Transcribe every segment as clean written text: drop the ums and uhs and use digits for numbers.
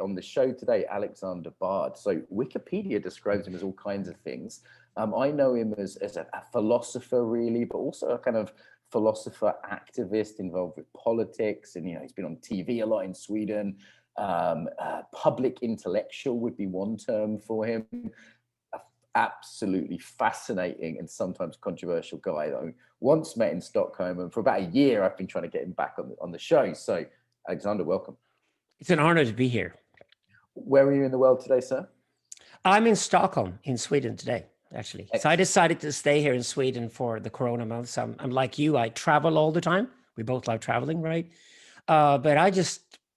On the show today, Alexander Bard. So Wikipedia describes him as all kinds of things. I know him as a philosopher, really, but also a kind of philosopher activist involved with politics. And, he's been on TV a lot in Sweden. Public intellectual would be one term for him. Absolutely fascinating and sometimes controversial guy that I once met in Stockholm, and for about a year I've been trying to get him back on the show. So Alexander, welcome. It's an honor to be here. Where are you in the world today, sir? I'm in Stockholm in Sweden today, actually. Excellent. So I decided to stay here in Sweden for the Corona months. I'm like you, I travel all the time. We both love traveling, right? But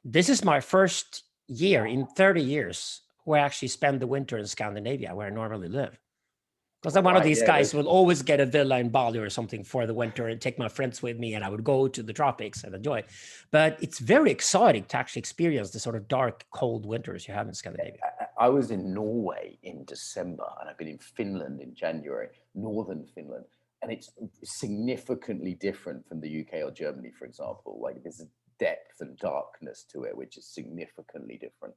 this is my first year in 30 years where I actually spend the winter in Scandinavia, where I normally live. Because I'm one of these guys who will always get a villa in Bali or something for the winter and take my friends with me, and I would go to the tropics and enjoy it. But it's very exciting to actually experience the sort of dark, cold winters you have in Scandinavia. I was in Norway in December, and I've been in Finland in January, northern Finland, and it's significantly different from the UK or Germany, for example. Like, there's a depth and darkness to it, which is significantly different.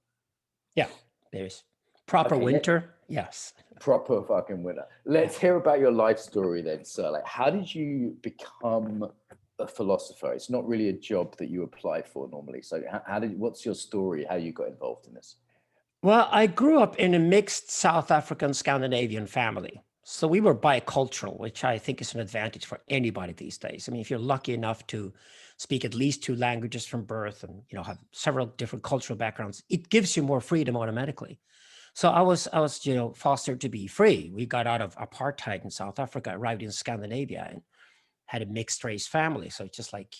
Yeah. There's proper winter. Yes. Proper fucking winter. Let's hear about your life story then, sir. Like, how did you become a philosopher? It's not really a job that you apply for normally. So what's your story? How you got involved in this? Well, I grew up in a mixed South African Scandinavian family. So we were bicultural, which I think is an advantage for anybody these days. I mean, if you're lucky enough to speak at least 2 languages from birth and, have several different cultural backgrounds, it gives you more freedom automatically. So I was, fostered to be free. We got out of apartheid in South Africa, arrived in Scandinavia and had a mixed race family. So it's just like,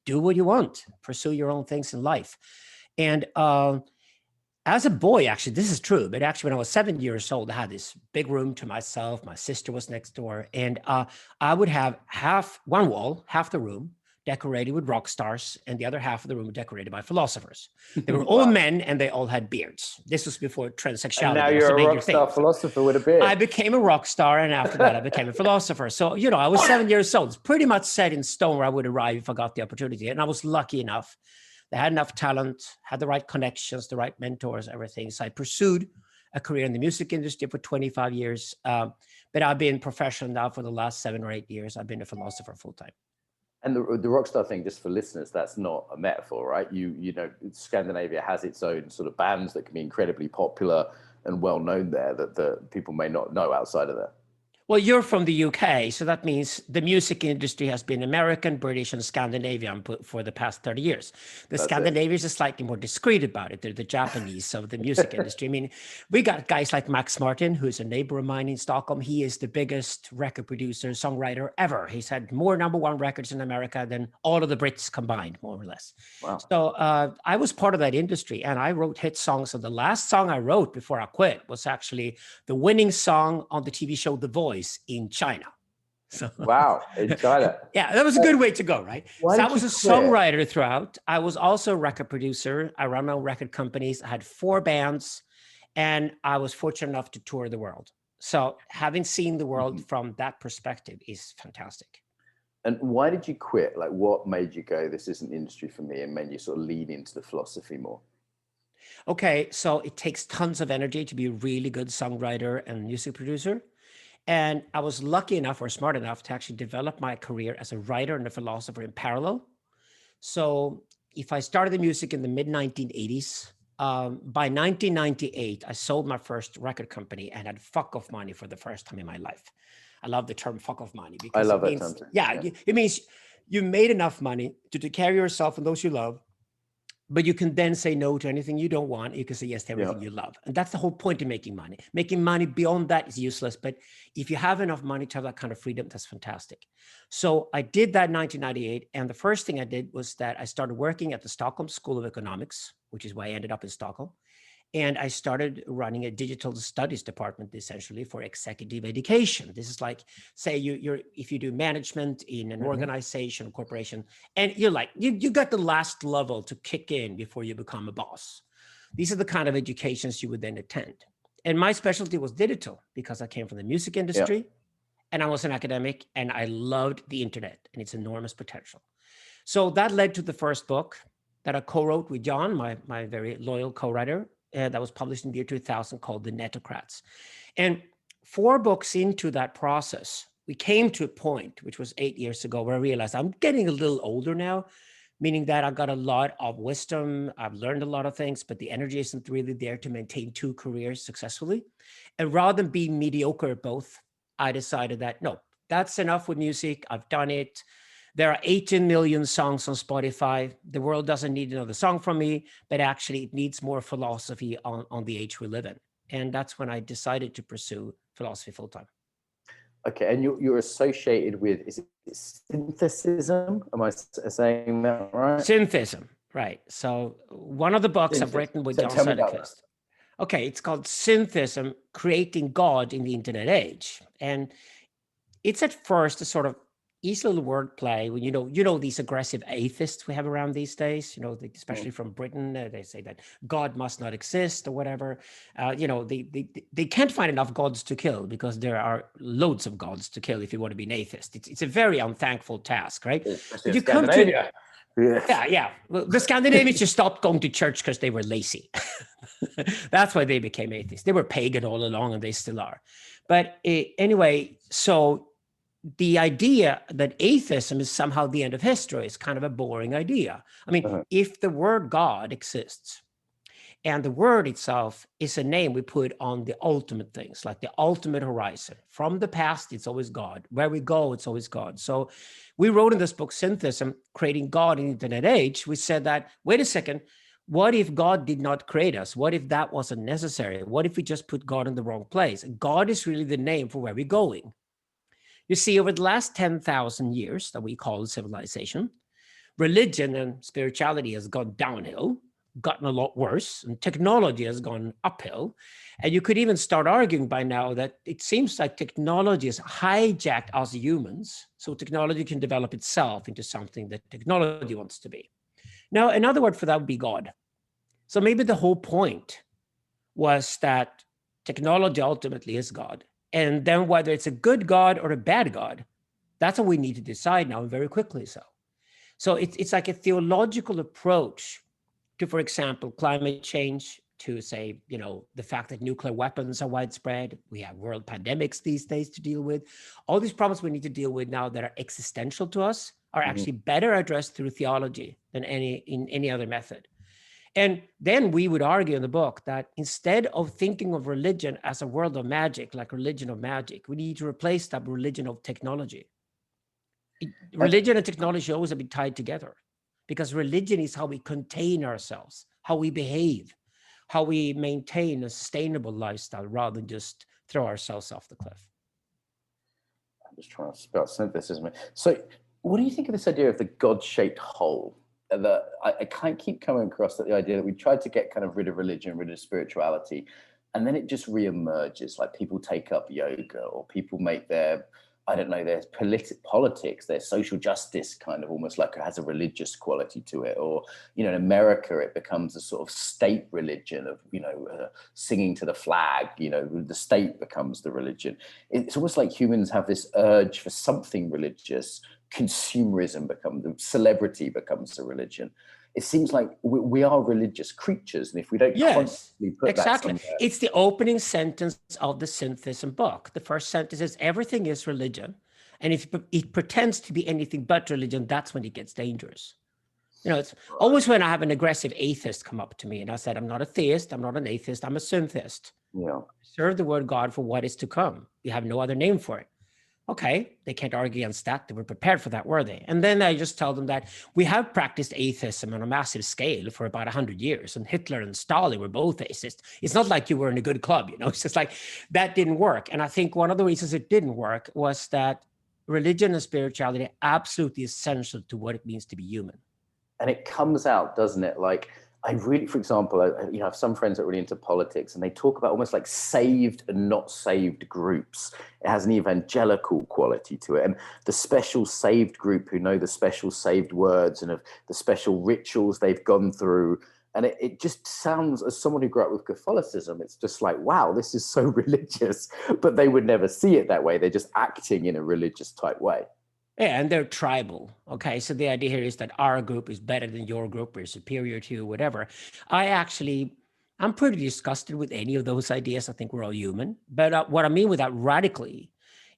do what you want, pursue your own things in life. And, as a boy, actually, this is true, but actually when I was 7 years old, I had this big room to myself. My sister was next door, and I would have half the room decorated with rock stars, and the other half of the room decorated by philosophers. They were all men, and they all had beards. This was before transsexuality. And now you're a rock star philosopher with a beard. I became a rock star, and after that, I became a philosopher. So, I was 7 years old. It's pretty much set in stone where I would arrive if I got the opportunity, and I was lucky enough. They had enough talent, had the right connections, the right mentors, everything. So I pursued a career in the music industry for 25 years. But I've been professional now for the last 7 or 8 years. I've been a philosopher full time. And the rock star thing, just for listeners, that's not a metaphor, right? Scandinavia has its own sort of bands that can be incredibly popular and well known there that people may not know outside of there. Well, you're from the UK, so that means the music industry has been American, British, and Scandinavian for the past 30 years. The Scandinavians are slightly more discreet about it. They're the Japanese of the music industry. I mean, we got guys like Max Martin, who's a neighbor of mine in Stockholm. He is the biggest record producer, songwriter ever. He's had more #1 records in America than all of the Brits combined, more or less. Wow. So I was part of that industry, and I wrote hit songs. So the last song I wrote before I quit was actually the winning song on the TV show The Voice in China. So wow, in China. Yeah, that was a good way to go, right? So I was a songwriter throughout. I was also a record producer. I ran my own record companies. I had 4 bands, and I was fortunate enough to tour the world. So having seen the world from that perspective is fantastic. And why did you quit? Like, what made you go, this isn't the industry for me, and made you sort of lean into the philosophy more? Okay, so it takes tons of energy to be a really good songwriter and music producer. And I was lucky enough or smart enough to actually develop my career as a writer and a philosopher in parallel. So if I started the music in the mid-1980s, by 1998, I sold my first record company and had fuck off money for the first time in my life. I love the term fuck off money because I love it means, it means you made enough money to take care of yourself and those you love, but you can then say no to anything you don't want. You can say yes to everything you love. And that's the whole point of making money. Making money beyond that is useless. But if you have enough money to have that kind of freedom, that's fantastic. So I did that in 1998. And the first thing I did was that I started working at the Stockholm School of Economics, which is why I ended up in Stockholm. And I started running a digital studies department, essentially, for executive education. This is like, say, if you do management in an organization or corporation, and you're like, you got the last level to kick in before you become a boss. These are the kind of educations you would then attend. And my specialty was digital because I came from the music industry and I was an academic and I loved the internet and its enormous potential. So that led to the first book. that I co-wrote with John, my very loyal co-writer, that was published in the year 2000, called The Netocrats. And 4 books into that process, we came to a point, which was 8 years ago, where I realized I'm getting a little older now, meaning that I've got a lot of wisdom. I've learned a lot of things, but the energy isn't really there to maintain 2 careers successfully. And rather than being mediocre at both, I decided that, no, that's enough with music. I've done it. There are 18 million songs on Spotify. The world doesn't need another song from me, but actually it needs more philosophy on the age we live in. And that's when I decided to pursue philosophy full-time. Okay, and you're associated with, is it synthesism? Am I saying that right? Synthesism, right. So one of the books I've written with John Söderqvist. Okay, it's called Synthesism, Creating God in the Internet Age. And it's at first a sort of easy little wordplay when you know these aggressive atheists we have around these days, especially from Britain. They say that God must not exist or whatever. They can't find enough gods to kill, because there are loads of gods to kill if you want to be an atheist. It's a very unthankful task, right? But you come to yeah. Well, the Scandinavians just stopped going to church because they were lazy. That's why they became atheists. They were pagan all along, and they still are. But anyway, so the idea that atheism is somehow the end of history is kind of a boring idea. I mean, if the word God exists, and the word itself is a name we put on the ultimate things, like the ultimate horizon. From the past, it's always God. Where we go, it's always God. So we wrote in this book, Synthesism, Creating God in the Internet Age. We said that, wait a second, what if God did not create us? What if that wasn't necessary? What if we just put God in the wrong place? God is really the name for where we're going. You see, over the last 10,000 years that we call civilization, religion and spirituality has gone downhill, gotten a lot worse, and technology has gone uphill. And you could even start arguing by now that it seems like technology has hijacked us humans, so technology can develop itself into something that technology wants to be. Now, another word for that would be God. So maybe the whole point was that technology ultimately is God. And then whether it's a good God or a bad God, that's what we need to decide now, and very quickly so. So it's like a theological approach to, for example, climate change, to say, the fact that nuclear weapons are widespread. We have world pandemics these days to deal with. All these problems we need to deal with now that are existential to us are actually better addressed through theology than in any other method. And then we would argue in the book that instead of thinking of religion as a world of magic, like religion of magic, we need to replace that with religion of technology. Religion and technology always have been tied together, because religion is how we contain ourselves, how we behave, how we maintain a sustainable lifestyle rather than just throw ourselves off the cliff. I'm just trying to spell synthesism. So what do you think of this idea of the God-shaped hole? That I can't keep coming across that the idea that we tried to get kind of rid of religion, rid of spirituality, and then it just reemerges. Like people take up yoga, or people make their, their politics, their social justice kind of almost like it has a religious quality to it. Or, in America, it becomes a sort of state religion of, singing to the flag, the state becomes the religion. It's almost like humans have this urge for something religious. Consumerism celebrity becomes a religion. It seems like we are religious creatures, and if we don't constantly put that somewhere. It's the opening sentence of the Synthesism book. The first sentence is, everything is religion, and if it pretends to be anything but religion, that's when it gets dangerous. It's always when I have an aggressive atheist come up to me and I said, I'm not a theist, I'm not an atheist, I'm a syntheist. Serve the word God for what is to come. You have no other name for it. Okay, they can't argue against that. They were prepared for that, were they? And then I just tell them that we have practiced atheism on a massive scale for about 100 years. And Hitler and Stalin were both atheists. It's not like you were in a good club, It's just like that didn't work. And I think one of the reasons it didn't work was that religion and spirituality are absolutely essential to what it means to be human. And it comes out, doesn't it? Like, I really, for example, I have some friends that are really into politics, and they talk about almost like saved and not saved groups. It has an evangelical quality to it. And the special saved group who know the special saved words and of the special rituals they've gone through. And it just sounds, as someone who grew up with Catholicism, it's just like, wow, this is so religious, but they would never see it that way. They're just acting in a religious type way. Yeah, and they're tribal. Okay, so the idea here is that our group is better than your group, we're superior to you, whatever. I'm pretty disgusted with any of those ideas. I think we're all human. But what I mean with that radically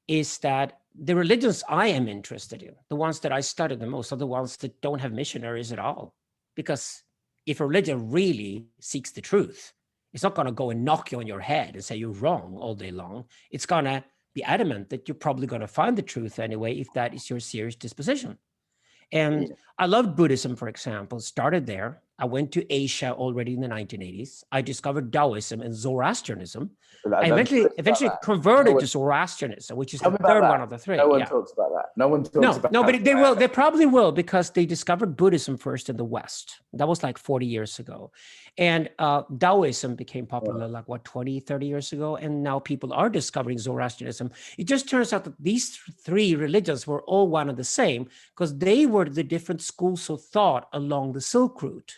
is that the religions I am interested in, the ones that I study the most, are the ones that don't have missionaries at all. Because if a religion really seeks the truth, it's not going to go and knock you on your head and say you're wrong all day long. It's going to be adamant that you're probably going to find the truth anyway, if that is your serious disposition. And I love Buddhism, for example, started there. I went to Asia already in the 1980s. I discovered Taoism and Zoroastrianism. I eventually converted to Zoroastrianism, which is the third one of the three. No one talks about that. No one talks about No, but they will. They probably will, because they discovered Buddhism first in the West. That was like 40 years ago. And Taoism became popular like, 20, 30 years ago. And now people are discovering Zoroastrianism. It just turns out that these three religions were all one and the same, because they were the different schools of thought along the Silk Route.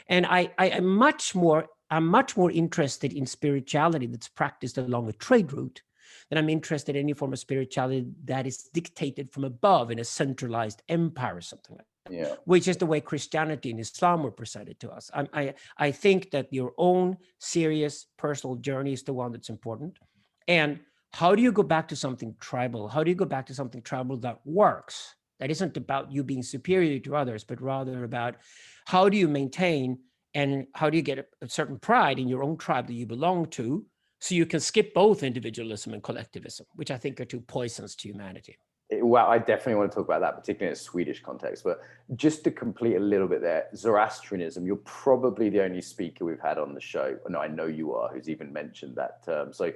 And I'm much more interested in spirituality that's practiced along a trade route than I'm interested in any form of spirituality that is dictated from above in a centralized empire or something like that. Yeah. Which is the way Christianity and Islam were presented to us. I think that your own serious personal journey is the one that's important. And how do you go back to something tribal? How do you go back to something tribal that works? That isn't about you being superior to others, but rather about how do you maintain and how do you get a certain pride in your own tribe that you belong to, so you can skip both individualism and collectivism, which I think are two poisons to humanity. Well, I definitely want to talk about that, particularly in a Swedish context. But just to complete a little bit there, Zoroastrianism, you're probably the only speaker we've had on the show, no, I know you are, who's even mentioned that term. So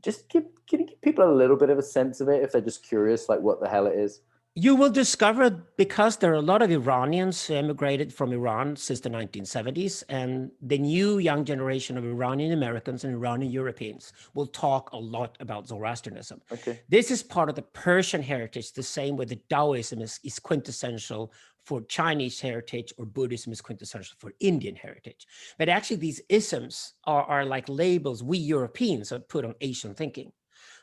just can you give people a little bit of a sense of it, if they're just curious, like what the hell it is? You will discover, because there are a lot of Iranians who emigrated from Iran since the 1970s, and the new young generation of Iranian Americans and Iranian Europeans will talk a lot about Zoroastrianism. Okay. This is part of the Persian heritage, the same way that Taoism is quintessential for Chinese heritage, or Buddhism is quintessential for Indian heritage. But actually these isms are like labels we Europeans have put on Asian thinking.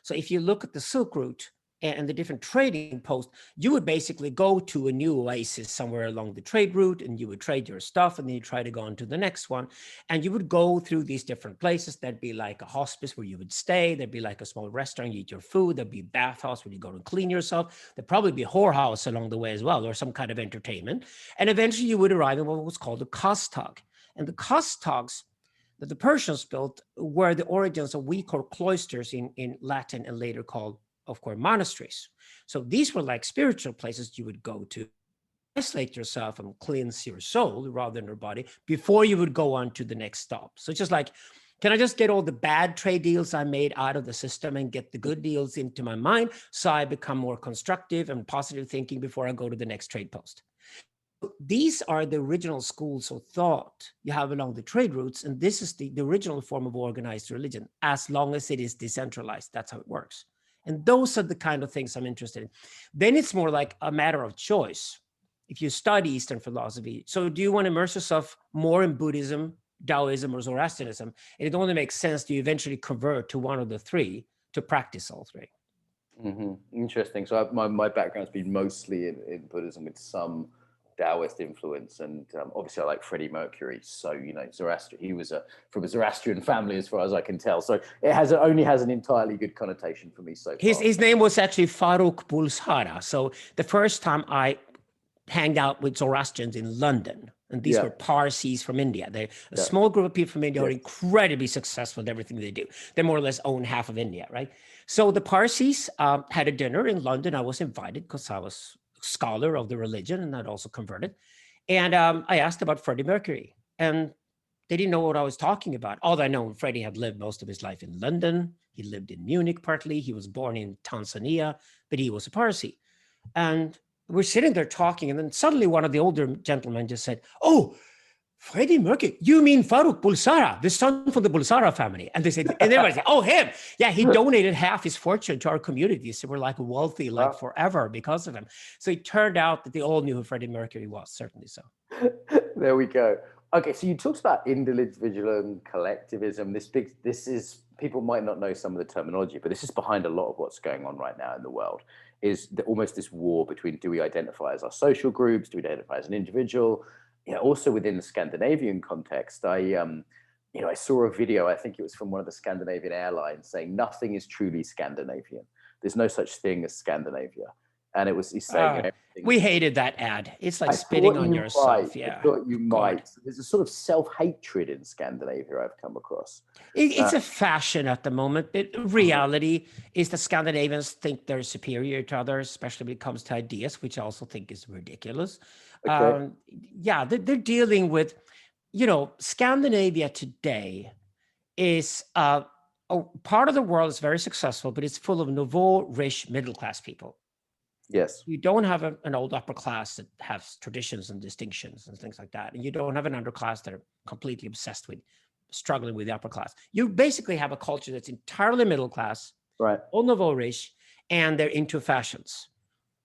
So if you look at the Silk Route, and the different trading posts, you would basically go to a new oasis somewhere along the trade route, and you would trade your stuff, and then you try to go on to the next one. And you would go through these different places. There'd be like a hospice where you would stay. There'd be like a small restaurant, you eat your food. There'd be a bathhouse where you go and clean yourself. There'd probably be a whorehouse along the way as well, or some kind of entertainment. And eventually you would arrive in what was called a kostag. And the kostags that the Persians built were the origins of we call cloisters in Latin, and later called, of course, monasteries. So these were like spiritual places you would go to isolate yourself and cleanse your soul rather than your body before you would go on to the next stop. So it's just like, can I just get all the bad trade deals I made out of the system and get the good deals into my mind, so I become more constructive and positive thinking before I go to the next trade post? These are the original schools of thought you have along the trade routes, and this is the original form of organized religion, as long as it is decentralized. That's how it works. And those are the kind of things I'm interested in. Then it's more like a matter of choice. If you study Eastern philosophy, so do you want to immerse yourself more in Buddhism, Taoism, or Zoroastrianism? And it only makes sense to eventually convert to one of the three to practice all three. Mm-hmm. Interesting. So my background's been mostly in Buddhism with some Taoist influence, and obviously I like Freddie Mercury, so Zoroastrian, he was from a Zoroastrian family as far as I can tell, so it only has an entirely good connotation for me so far. His name was actually Farrokh Bulsara. So the first time I hanged out with Zoroastrians in London, and these were Parsis from India. They're a small group of people from India who are incredibly successful in everything they do. They more or less own half of India, right? So the Parsis had a dinner in London. I was invited because I was scholar of the religion, and I'd also converted. And I asked about Freddie Mercury, and they didn't know what I was talking about. All I know, Freddie had lived most of his life in London. He lived in Munich partly. He was born in Tanzania, but he was a Parsi. And we're sitting there talking, and then suddenly one of the older gentlemen just said, "Oh, Freddie Mercury, you mean Farrokh Bulsara, the son from the Bulsara family?" And they said, and everybody said, "Oh, him. Yeah, he donated half his fortune to our community. So we're like wealthy, like forever because of him." So it turned out that they all knew who Freddie Mercury was, certainly so. There we go. Okay, so you talked about individualism, collectivism. This is, people might not know some of the terminology, but this is behind a lot of what's going on right now in the world. is almost this war between, do we identify as our social groups, do we identify as an individual? Also within the Scandinavian context, I saw a video, I think it was from one of the Scandinavian airlines, saying nothing is truly Scandinavian. There's no such thing as Scandinavia. And he's saying, we hated that ad. It's like spitting on yourself. Yeah. I thought you might. God. There's a sort of self-hatred in Scandinavia I've come across. It's a fashion at the moment. Reality is that Scandinavians think they're superior to others, especially when it comes to ideas, which I also think is ridiculous. Okay. They're dealing with, Scandinavia today is a part of the world is very successful, but it's full of nouveau rich middle-class people. Yes. You don't have an old upper class that has traditions and distinctions and things like that. And you don't have an underclass that are completely obsessed with struggling with the upper class. You basically have a culture that's entirely middle class, right, all nouveau rich, and they're into fashions.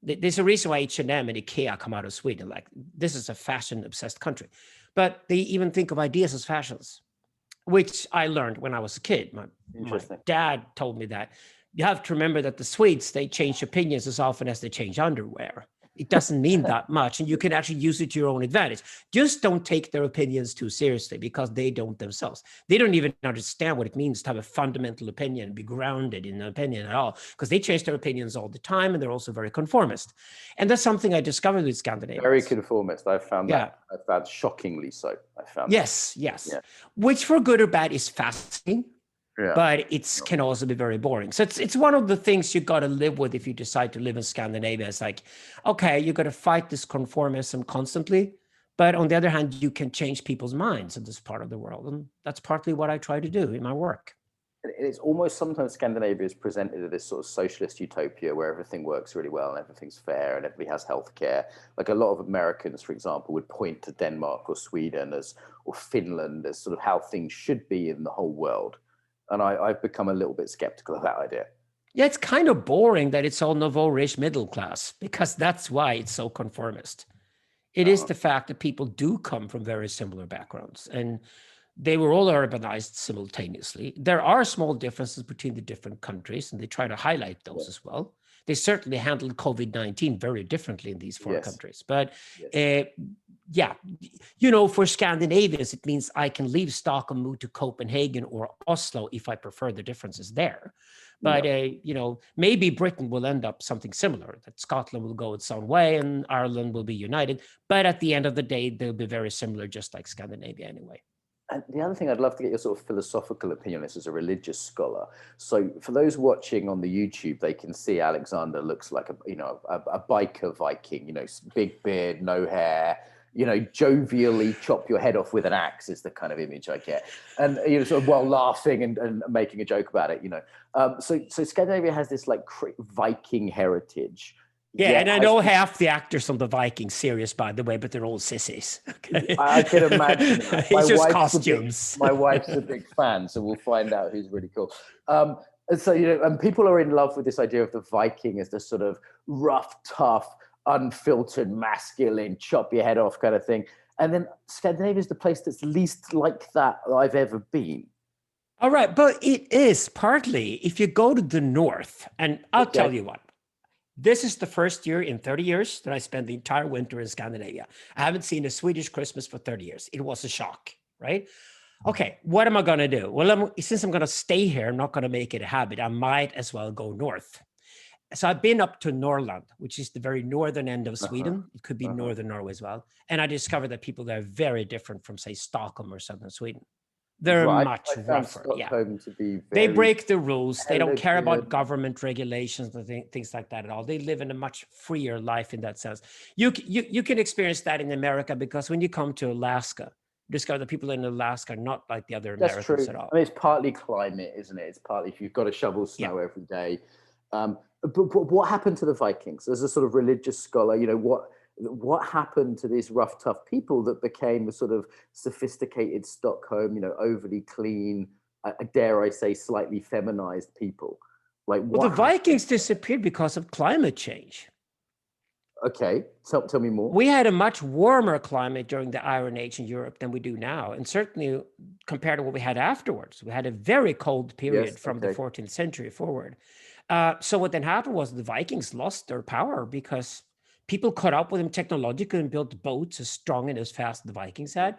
There's a reason why H&M and IKEA come out of Sweden. Like, this is a fashion obsessed country. But they even think of ideas as fashions, which I learned when I was a kid. My dad told me that. You have to remember that the Swedes, they change opinions as often as they change underwear. It doesn't mean that much, and you can actually use it to your own advantage. Just don't take their opinions too seriously, because they don't themselves. They don't even understand what it means to have a fundamental opinion and be grounded in an opinion at all, because they change their opinions all the time, and they're also very conformist. And that's something I discovered with Scandinavians. Very conformist. I found that. I found shockingly so. Yes. Yeah. Which, for good or bad, is fascinating. Yeah. But it can also be very boring. So it's one of the things you got to live with if you decide to live in Scandinavia. It's like, okay, you got to fight this conformism constantly. But on the other hand, you can change people's minds in this part of the world. And that's partly what I try to do in my work. It's almost sometimes Scandinavia is presented as this sort of socialist utopia where everything works really well and everything's fair and everybody has healthcare. Like, a lot of Americans, for example, would point to Denmark or Sweden or Finland as sort of how things should be in the whole world. And I've become a little bit skeptical of that idea. Yeah, it's kind of boring that it's all nouveau rich middle class, because that's why it's so conformist. It is the fact that people do come from very similar backgrounds, and they were all urbanized simultaneously. There are small differences between the different countries, and they try to highlight those as well. They certainly handled COVID-19 very differently in these four countries. But for Scandinavians, it means I can leave Stockholm, move to Copenhagen or Oslo if I prefer the differences there. But, maybe Britain will end up something similar, that Scotland will go its own way and Ireland will be united. But at the end of the day, they'll be very similar, just like Scandinavia anyway. And the other thing, I'd love to get your sort of philosophical opinion on this as a religious scholar. So for those watching on the YouTube, they can see Alexander looks like a biker Viking, big beard, no hair, jovially chop your head off with an axe is the kind of image I get. And, sort of while laughing and making a joke about it, So Scandinavia has this like Viking heritage. Yeah, and I know half the actors on the Vikings series, by the way, but they're all sissies. Okay? I can imagine. It's just costumes. My wife's a big fan, so we'll find out who's really cool. And so, and people are in love with this idea of the Viking as the sort of rough, tough, unfiltered, masculine, chop your head off kind of thing. And then Scandinavia is the place that's least like that I've ever been. All right, but it is partly, if you go to the north, and I'll tell you what. This is the first year in 30 years that I spent the entire winter in Scandinavia. I haven't seen a Swedish Christmas for 30 years. It was a shock, right? Okay, what am I going to do? Well, since I'm going to stay here, I'm not going to make it a habit. I might as well go north. So I've been up to Norrland, which is the very northern end of Sweden. It could be northern Norway as well. And I discovered that people there are very different from, say, Stockholm or southern Sweden. They're much rougher. They break the rules. They don't care about government regulations and things like that at all. They live in a much freer life in that sense. You can experience that in America, because when you come to Alaska, you discover that people in Alaska are not like the other Americans at all. I mean, it's partly climate, isn't it? It's partly if you've got to shovel snow every day. But what happened to the Vikings? As a sort of religious scholar, what happened to these rough, tough people that became a sort of sophisticated Stockholm, overly clean, dare I say, slightly feminized people? Like, well, the Vikings disappeared because of climate change. Okay, tell me more. We had a much warmer climate during the Iron Age in Europe than we do now, and certainly compared to what we had afterwards. We had a very cold period from the 14th century forward. So what then happened was the Vikings lost their power because people caught up with them technologically and built boats as strong and as fast as the Vikings had.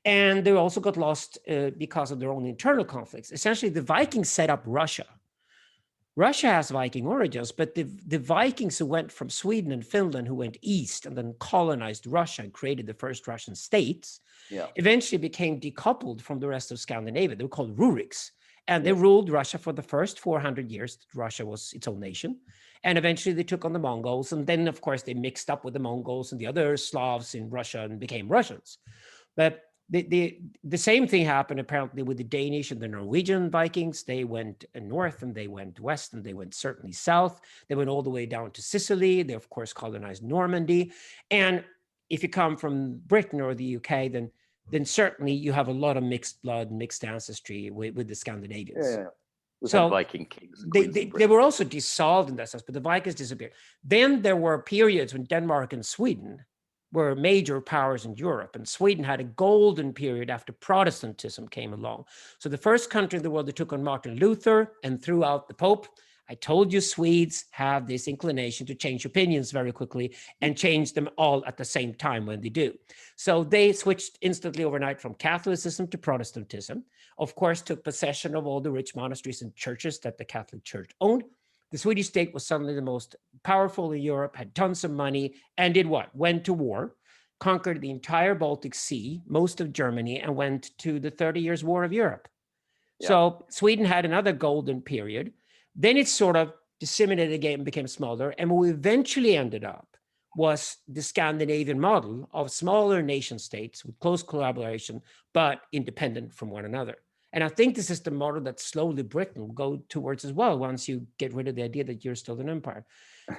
And they also got lost because of their own internal conflicts. Essentially, the Vikings set up Russia. Russia has Viking origins, but the Vikings who went from Sweden and Finland, who went east and then colonized Russia and created the first Russian states, eventually became decoupled from the rest of Scandinavia. They were called Ruriks. And they ruled Russia for the first 400 years. Russia was its own nation. And eventually they took on the Mongols. And then, of course, they mixed up with the Mongols and the other Slavs in Russia and became Russians. But the same thing happened apparently with the Danish and the Norwegian Vikings. They went north and they went west and they went certainly south. They went all the way down to Sicily. They, of course, colonized Normandy. And if you come from Britain or the UK, then certainly you have a lot of mixed blood, mixed ancestry with the Scandinavians. So Viking kings. They were also dissolved in that sense, but the Vikings disappeared. Then there were periods when Denmark and Sweden were major powers in Europe, and Sweden had a golden period after Protestantism came along. So the first country in the world that took on Martin Luther and threw out the Pope. I told you Swedes have this inclination to change opinions very quickly and change them all at the same time when they do. So they switched instantly overnight from Catholicism to Protestantism, of course, took possession of all the rich monasteries and churches that the Catholic Church owned. The Swedish state was suddenly the most powerful in Europe, had tons of money, and did what? Went to war, conquered the entire Baltic Sea, most of Germany, and went to the 30 Years' War of Europe. So Sweden had another golden period. Then it sort of disseminated again and became smaller. And what we eventually ended up was the Scandinavian model of smaller nation states with close collaboration, but independent from one another. And I think this is the model that slowly Britain will go towards as well once you get rid of the idea that you're still an empire.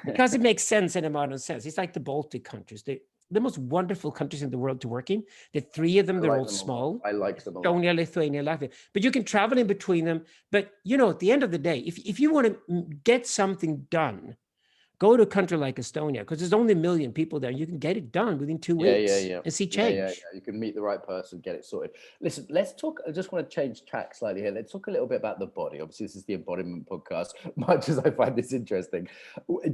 Because it makes sense in a modern sense. It's like the Baltic countries. The most wonderful countries in the world to work in. The three of them, they're all small. I like them a lot. Estonia, Lithuania, Latvia. But you can travel in between them. But, you know, at the end of the day, if you want to get something done, go to a country like Estonia, because there's only 1 million people there. You can get it done within 2 weeks and see change. You can meet the right person, get it sorted. Listen, let's talk. I just want to change track slightly here. Let's talk a little bit about the body. Obviously, this is the Embodiment podcast, much as I find this interesting.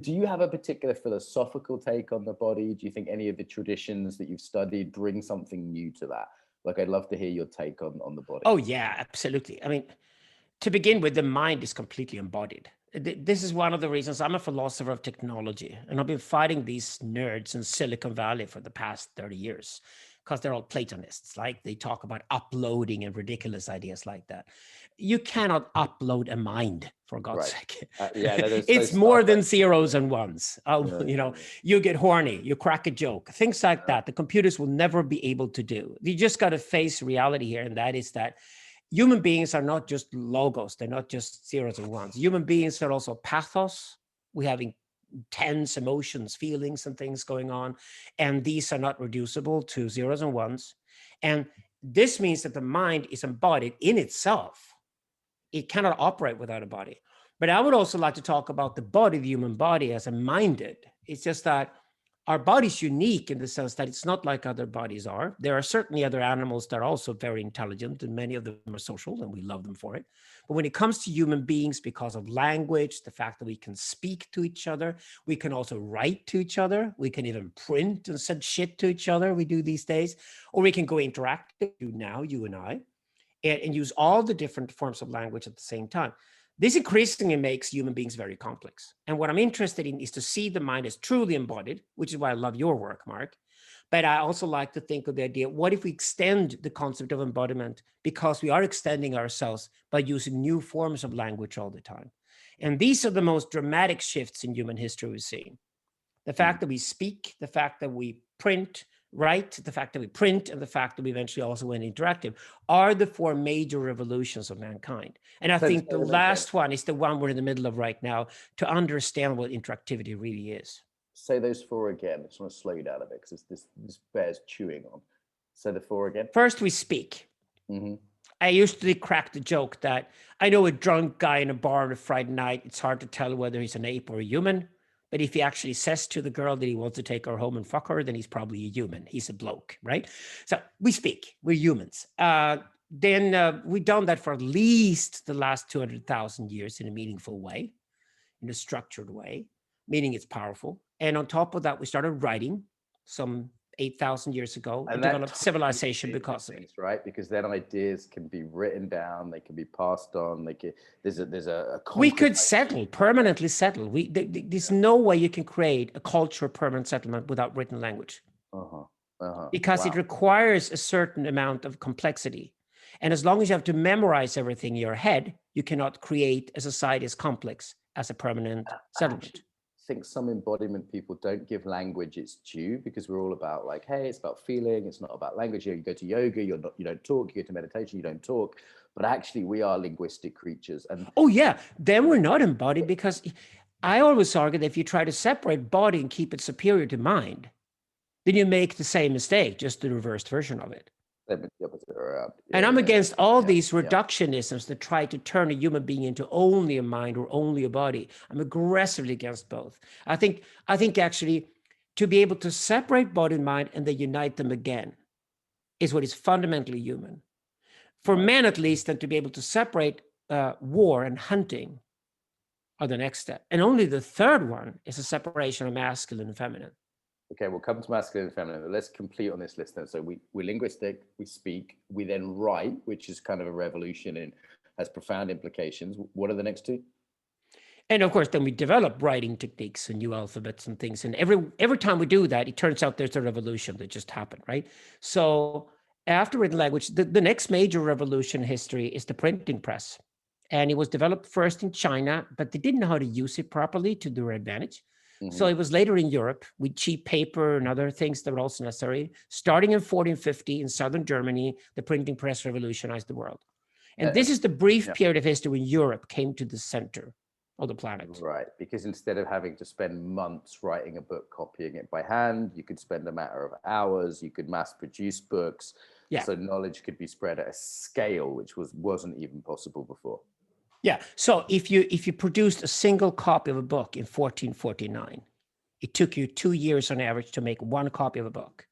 Do you have a particular philosophical take on the body? Do you think any of the traditions that you've studied bring something new to that? Like, I'd love to hear your take on the body. Oh, yeah, absolutely. I mean, to begin with, the mind is completely embodied. This is one of the reasons I'm a philosopher of technology, and I've been fighting these nerds in Silicon Valley for the past 30 years because they're all Platonists. Like, they talk about uploading and ridiculous ideas like that. You cannot upload a mind, for God's sake. It's more than zeros and ones. You know, you get horny, you crack a joke, things like that. The computers will never be able to do. You just got to face reality here, and that is that human beings are not just logos. They're not just zeros and ones. Human beings are also pathos. We have intense emotions, feelings, and things going on. And these are not reducible to zeros and ones. And this means that the mind is embodied in itself. It cannot operate without a body. But I would also like to talk about the body, the human body, as a minded. It's just that our body is unique in the sense that it's not like other bodies are. There are certainly other animals that are also very intelligent, and many of them are social, and we love them for it. But when it comes to human beings, because of language, the fact that we can speak to each other, we can also write to each other, we can even print and send shit to each other, we do these days, or we can go interactive now, you and I, and use all the different forms of language at the same time. This increasingly makes human beings very complex. And what I'm interested in is to see the mind as truly embodied, which is why I love your work, Mark. But I also like to think of the idea, what if we extend the concept of embodiment, because we are extending ourselves by using new forms of language all the time. And these are the most dramatic shifts in human history we've seen. The fact that we speak, the fact that we write, the fact that we print, and the fact that we eventually also went interactive are the 4 major revolutions of mankind. And I think the last one is the one we're in the middle of right now, to understand what interactivity really is. Say those 4 again. I just want to slow you down a bit because this bears chewing on. Say the 4 again. First, we speak. I usually crack the joke that I know a drunk guy in a bar on a Friday night, it's hard to tell whether he's an ape or a human. But if he actually says to the girl that he wants to take her home and fuck her, then he's probably a human. He's a bloke, right? So we speak. We're humans. Then we've done that for at least the last 200,000 years in a meaningful way. in a structured way, meaning it's powerful. And on top of that, we started writing some 8,000 years ago and developed civilization because of it. Right? Because then ideas can be written down, they can be passed on. There's a we could settle, permanently settle. There's no way you can create a culture of permanent settlement without written language. Because it requires a certain amount of complexity. And as long as you have to memorize everything in your head, you cannot create a society as complex as a permanent settlement. I think some embodiment people don't give language its due, because we're all about like, hey, it's about feeling, it's not about language. You go to yoga, you don't talk. You go to meditation, you don't talk. But actually, we are linguistic creatures. And oh yeah, then we're not embodied, because I always argue that if you try to separate body and keep it superior to mind, then you make the same mistake, just the reversed version of it. And I'm against all these reductionisms that try to turn a human being into only a mind or only a body. I'm aggressively against both. I think actually to be able to separate body and mind and then unite them again is what is fundamentally human. For men, at least, and to be able to separate war and hunting are the next step. And only the third one is a separation of masculine and feminine. Okay, we'll come to masculine and feminine. Let's complete on this list then. So we're linguistic, we speak, we then write, which is kind of a revolution and has profound implications. What are the next two? And of course, then we develop writing techniques and new alphabets and things. And every time we do that, it turns out there's a revolution that just happened, right? So after written language, the next major revolution in history is the printing press. And it was developed first in China, but they didn't know how to use it properly to their advantage. So it was later in Europe with cheap paper and other things that were also necessary. Starting in 1450 in southern Germany, the printing press revolutionized the world. And this is the brief period of history when Europe came to the center of the planet. Right, because instead of having to spend months writing a book, copying it by hand, you could spend a matter of hours, you could mass produce books. So knowledge could be spread at a scale which wasn't even possible before. Yeah. So if you produced a single copy of a book in 1449, it took you 2 years on average to make one copy of a book.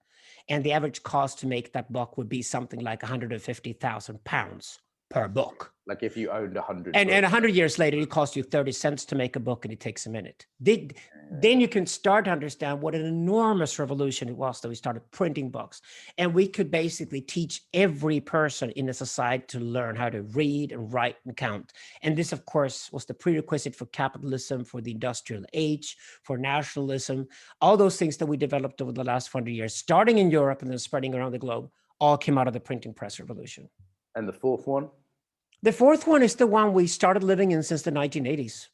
And the average cost to make that book would be something like 150,000 pounds per book. Like if you owned 100 and 100 years later, it costs you 30 cents to make a book and it takes a minute. Then you can start to understand what an enormous revolution it was that we started printing books. And we could basically teach every person in a society to learn how to read and write and count. And this, of course, was the prerequisite for capitalism, for the industrial age, for nationalism. All those things that we developed over the last 100 years, starting in Europe and then spreading around the globe, all came out of the printing press revolution. And the fourth one? The fourth one is the one we started living in since the 1980s.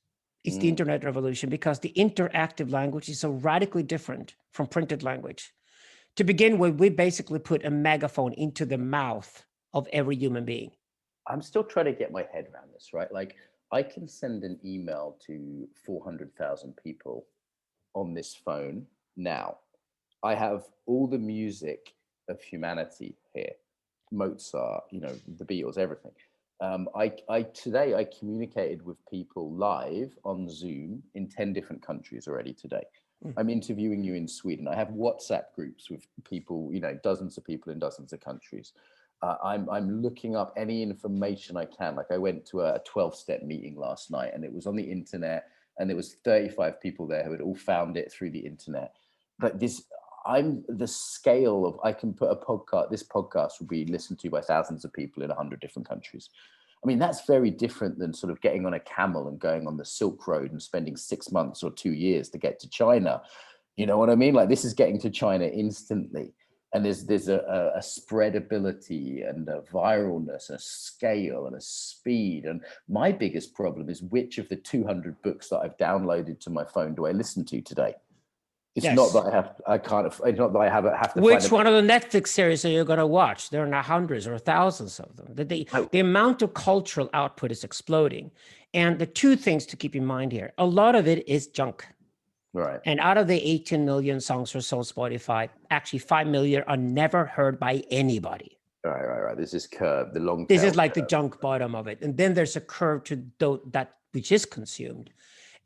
It's the internet revolution, because the interactive language is so radically different from printed language. To begin with, we basically put a megaphone into the mouth of every human being. I'm still trying to get my head around this, right? Like, I can send an email to 400,000 people on this phone now. I have all the music of humanity here. Mozart, the Beatles, everything. Today I communicated with people live on Zoom in 10 different countries already today. I'm interviewing you in Sweden. I have WhatsApp groups with people, dozens of people in dozens of countries. I'm looking up any information I can. Like I went to a 12-step meeting last night and it was on the internet and there was 35 people there who had all found it through the internet. But I'm the scale of, I can put this podcast will be listened to by thousands of people in 100 different countries. I mean, that's very different than sort of getting on a camel and going on the Silk Road and spending 6 months or 2 years to get to China. You know what I mean? Like this is getting to China instantly. And there's a spreadability and a viralness, a scale and a speed. And my biggest problem is which of the 200 books that I've downloaded to my phone do I listen to today? It's not that it's not that I have to. Which one of the Netflix series are you going to watch? There are now hundreds or thousands of them. The amount of cultural output is exploding. And the two things to keep in mind here, a lot of it is junk. Right. And out of the 18 million songs or so on Spotify, actually 5 million are never heard by anybody. Right. This is curve, the long. This is like the junk bottom of it. And then there's a curve to that which is consumed.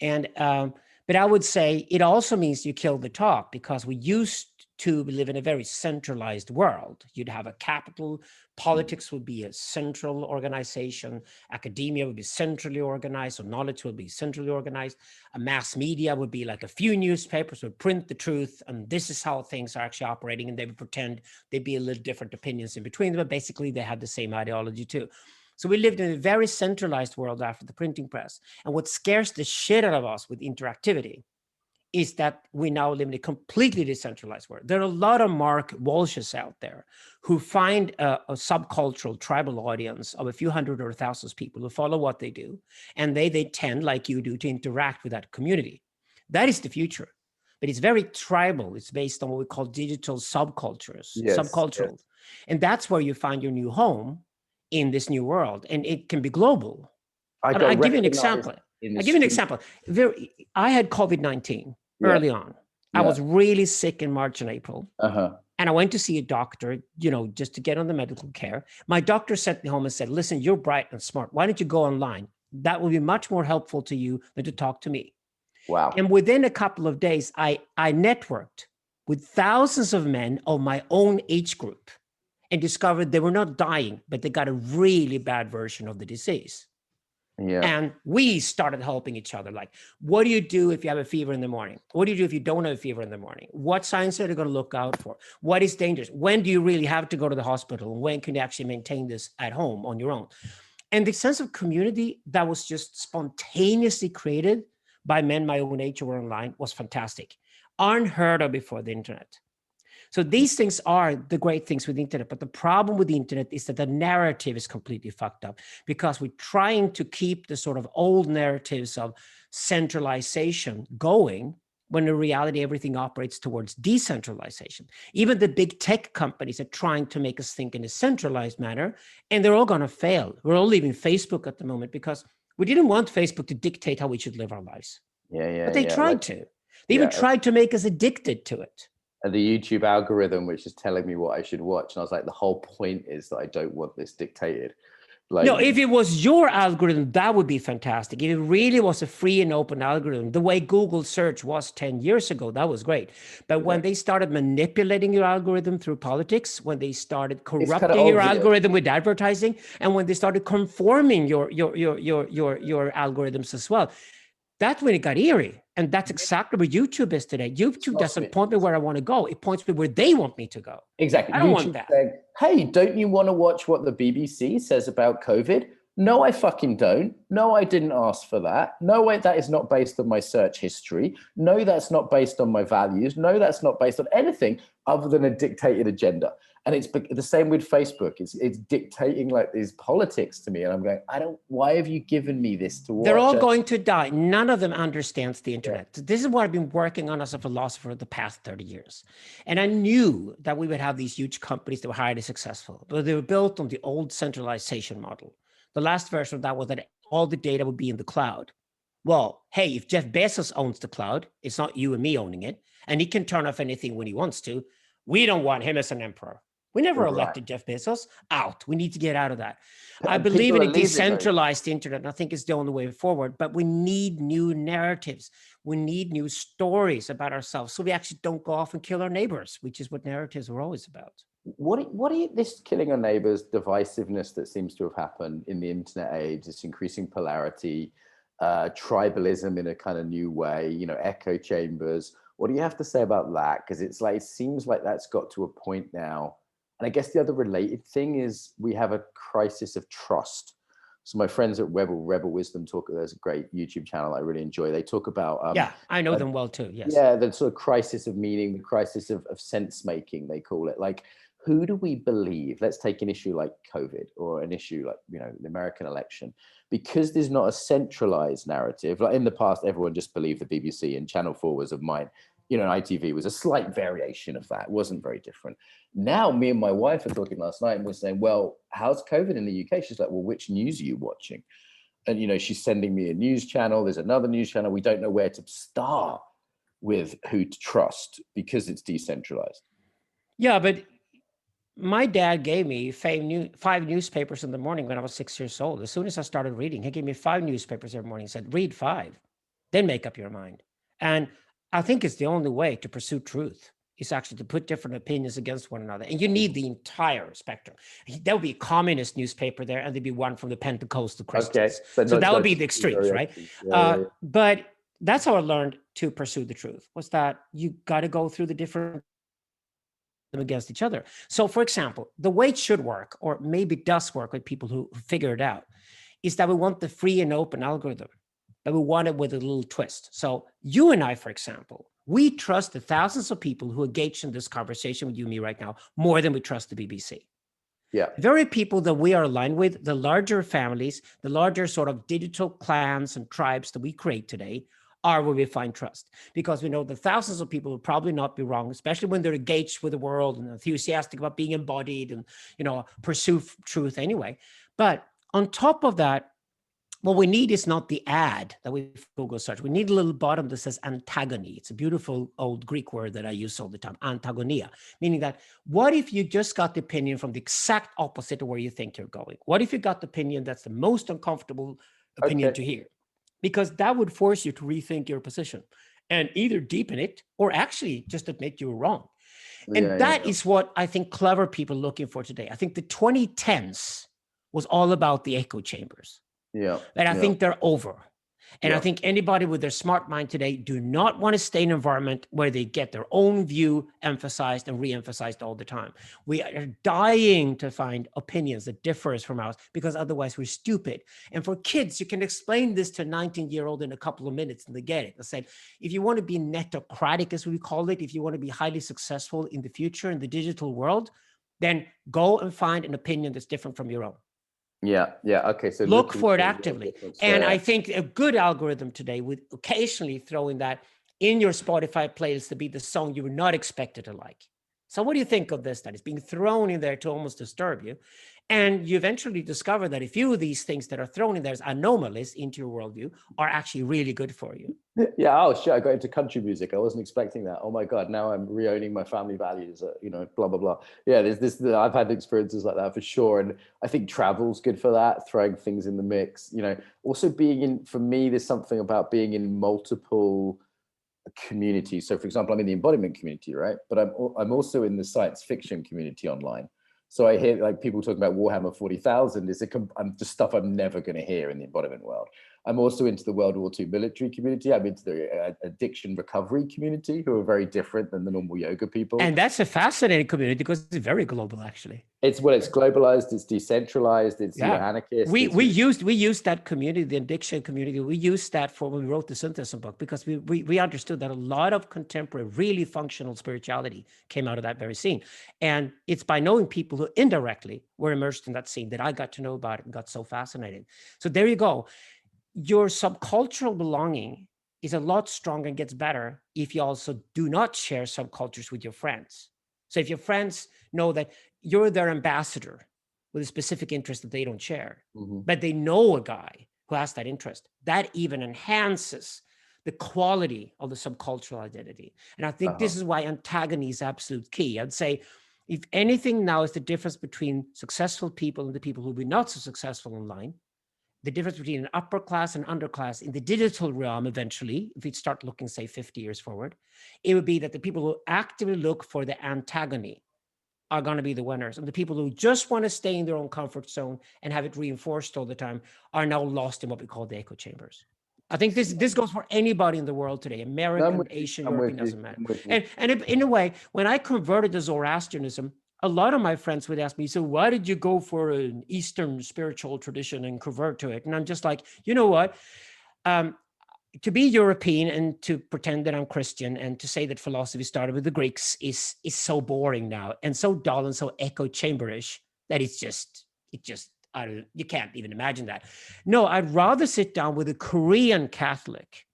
And but I would say it also means you kill the talk, because we used to live in a very centralized world. You'd have a capital Politics would be a central organization. Academia would be centrally organized. So knowledge will be centrally organized. A mass media would be like a few newspapers would print the truth. And this is how things are actually operating. And they would pretend they'd be a little different opinions in between them. But basically, they had the same ideology too. So we lived in a very centralized world after the printing press. And what scares the shit out of us with interactivity is that we now live in a completely decentralized world. There are a lot of Mark Walshes out there who find a subcultural tribal audience of a few hundred or thousands people who follow what they do. And they tend, like you do, to interact with that community. That is the future. But it's very tribal. It's based on what we call digital subcultures, subcultural. Yes. And that's where you find your new home in this new world. And it can be global. I'll give you an example. I had COVID-19 early on. I was really sick in March and April. And I went to see a doctor, just to get on the medical care. My doctor sent me home and said, listen, you're bright and smart. Why don't you go online? That will be much more helpful to you than to talk to me. Wow. And within a couple of days, I networked with thousands of men of my own age group and discovered they were not dying, but they got a really bad version of the disease. Yeah. And we started helping each other. Like, what do you do if you have a fever in the morning? What do you do if you don't have a fever in the morning? What signs are you going to look out for? What is dangerous? When do you really have to go to the hospital? And when can you actually maintain this at home on your own? And the sense of community that was just spontaneously created by men my own age who were online was fantastic. Unheard of before the internet. So these things are the great things with the internet. But the problem with the internet is that the narrative is completely fucked up because we're trying to keep the sort of old narratives of centralization going when in reality, everything operates towards decentralization. Even the big tech companies are trying to make us think in a centralized manner, and they're all going to fail. We're all leaving Facebook at the moment because we didn't want Facebook to dictate how we should live our lives. But they tried to. They even tried to make us addicted to it. And the YouTube algorithm, which is telling me what I should watch. And I was like, the whole point is that I don't want this dictated. Like, no, if it was your algorithm, that would be fantastic. If it really was a free and open algorithm, the way Google search was 10 years ago, that was great. But when they started manipulating your algorithm through politics, when they started corrupting your algorithm with advertising, and when they started conforming your algorithms as well, that's when it got eerie. And that's exactly what YouTube is today. YouTube doesn't point me where I want to go. It points me where they want me to go. Exactly. I don't want that. Saying, hey, don't you want to watch what the BBC says about COVID? No, I fucking don't. No, I didn't ask for that. No, wait, that is not based on my search history. No, that's not based on my values. No, that's not based on anything other than a dictated agenda. And it's the same with Facebook. It's dictating like these politics to me. And I'm going, why have you given me this to watch? They're all going to die. None of them understands the internet. Yeah. This is what I've been working on as a philosopher the past 30 years. And I knew that we would have these huge companies that were highly successful, but they were built on the old centralization model. The last version of that was that all the data would be in the cloud. Well, hey, if Jeff Bezos owns the cloud, it's not you and me owning it, and he can turn off anything when he wants to. We don't want him as an emperor. We never elected Jeff Bezos. Out. We need to get out of that. I believe in a decentralized internet, and I think it's the only way forward, but we need new narratives. We need new stories about ourselves so we actually don't go off and kill our neighbors, which is what narratives were always about. What are you, this killing our neighbors, divisiveness that seems to have happened in the internet age, this increasing polarity, tribalism in a kind of new way, echo chambers. What do you have to say about that? Because it's like, it seems like that's got to a point now. And I guess the other related thing is we have a crisis of trust. So my friends at Rebel Wisdom talk, there's a great YouTube channel I really enjoy. They talk about... yeah, I know them well too, yes. Yeah, the sort of crisis of meaning, the crisis of sense making, they call it. Like, who do we believe? Let's take an issue like COVID or an issue like, the American election. Because there's not a centralized narrative. Like in the past, everyone just believed the BBC and Channel 4 was of mine. ITV was a slight variation of that. It wasn't very different. Now, me and my wife are talking last night and we're saying, well, how's COVID in the UK? She's like, well, which news are you watching? And, she's sending me a news channel. There's another news channel. We don't know where to start with who to trust because it's decentralized. Yeah, but my dad gave me 5 newspapers in the morning when I was 6 years old. As soon as I started reading, he gave me 5 newspapers every morning. He said, read 5, then make up your mind. And I think it's the only way to pursue truth is actually to put different opinions against one another. And you need the entire spectrum. There would be a communist newspaper there, and there'd be one from the Pentecostal Christians. Okay. So that would be the extremes, right? But that's how I learned to pursue the truth, was that you got to go through the different against each other. So for example, the way it should work, or maybe does work with people who figure it out, is that we want the free and open algorithm, but we want it with a little twist. So you and I, for example, we trust the thousands of people who engage in this conversation with you and me right now more than we trust the BBC. Yeah. The very people that we are aligned with, the larger families, the larger sort of digital clans and tribes that we create today, are where we find trust, because we know the thousands of people will probably not be wrong, especially when they're engaged with the world and enthusiastic about being embodied and, you know, pursue truth anyway. But on top of that, what we need is not the ad that we Google search. We need a little bottom that says Antagony. It's a beautiful old Greek word that I use all the time, antagonia, meaning that what if you just got the opinion from the exact opposite of where you think you're going? What if you got the opinion that's the most uncomfortable opinion to hear? Because that would force you to rethink your position and either deepen it or actually just admit you were wrong. And that is what I think clever people are looking for today. I think the 2010s was all about the echo chambers. And I think they're over. And I think anybody with their smart mind today do not want to stay in an environment where they get their own view emphasized and re-emphasized all the time. We are dying to find opinions that differs from ours, because otherwise we're stupid. And for kids, you can explain this to a 19-year-old in a couple of minutes and they get it. I said, if you want to be netocratic, as we call it, if you want to be highly successful in the future in the digital world, then go and find an opinion that's different from your own. Okay. So look for it actively. And I think a good algorithm today would occasionally throw in that in your Spotify playlist to be the song you were not expected to like. So what do you think of this? That is being thrown in there to almost disturb you. And you eventually discover that a few of these things that are thrown in there as anomalies into your worldview are actually really good for you. Oh shit, I got into country music. I wasn't expecting that. Oh my God, now I'm re-owning my family values, you know, blah, blah, blah. Yeah, there's this, I've had experiences like that for sure. And I think travel's good for that, throwing things in the mix, you know, also being in, for me, there's something about being in multiple communities. So for example, I'm in the embodiment community, right? But I'm also in the science fiction community online. So I hear like people talking about Warhammer 40,000 is just stuff I'm never going to hear in the embodiment world. I'm also into the World War II military community. I'm into the addiction recovery community, who are very different than the normal yoga people. And that's a fascinating community because it's very global, actually. It's globalized, it's decentralized, it's anarchist. We used that community, the addiction community. We used that for when we wrote the synthesism book, because we understood that a lot of contemporary, really functional spirituality came out of that very scene. And it's by knowing people who indirectly were immersed in that scene that I got to know about it and got so fascinated. So there you go. Your subcultural belonging is a lot stronger and gets better if you also do not share subcultures with your friends. So if your friends know that you're their ambassador with a specific interest that they don't share, but they know a guy who has that interest, that even enhances the quality of the subcultural identity. And I think this is why Antagony is absolute key. I'd say, if anything now is the difference between successful people and the people who will be not so successful online, the difference between an upper class and underclass in the digital realm eventually, if we start looking, say, 50 years forward, it would be that the people who actively look for the Antagony are going to be the winners. And the people who just want to stay in their own comfort zone and have it reinforced all the time are now lost in what we call the echo chambers. I think this goes for anybody in the world today, American, Asian, European, doesn't matter. And in a way, when I converted to Zoroastrianism, a lot of my friends would ask me, so why did you go for an Eastern spiritual tradition and convert to it? And I'm just like, you know what? To be European and to pretend that I'm Christian and to say that philosophy started with the Greeks is so boring now and so dull and so echo chamberish that you can't even imagine that. No, I'd rather sit down with a Korean Catholic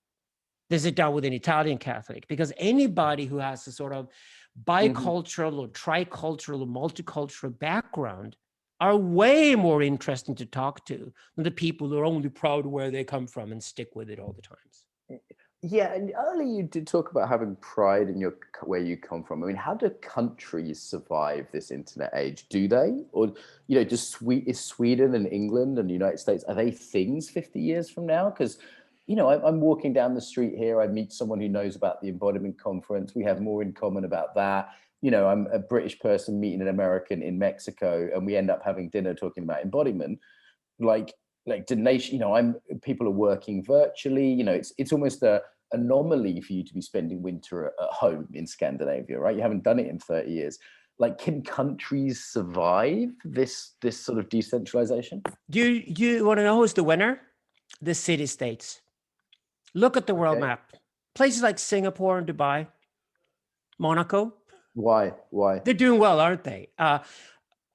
than sit down with an Italian Catholic, because anybody who has a sort of bicultural or tricultural or multicultural background are way more interesting to talk to than the people who are only proud of where they come from and stick with it all the times. Yeah, and earlier you did talk about having pride in where you come from. I mean, how do countries survive this internet age? Do they? Or, you know, is Sweden and England and the United States, are they things 50 years from now? Because you know, I'm walking down the street here. I meet someone who knows about the Embodiment conference. We have more in common about that. You know, I'm a British person meeting an American in Mexico, and we end up having dinner talking about embodiment. Like donation, you know, people are working virtually. You know, it's almost a anomaly for you to be spending winter at home in Scandinavia, right? You haven't done it in 30 years. Like, can countries survive this sort of decentralization? Do you want to know who's the winner? The city states. Look at the world map. Places like Singapore and Dubai, Monaco. Why? They're doing well, aren't they?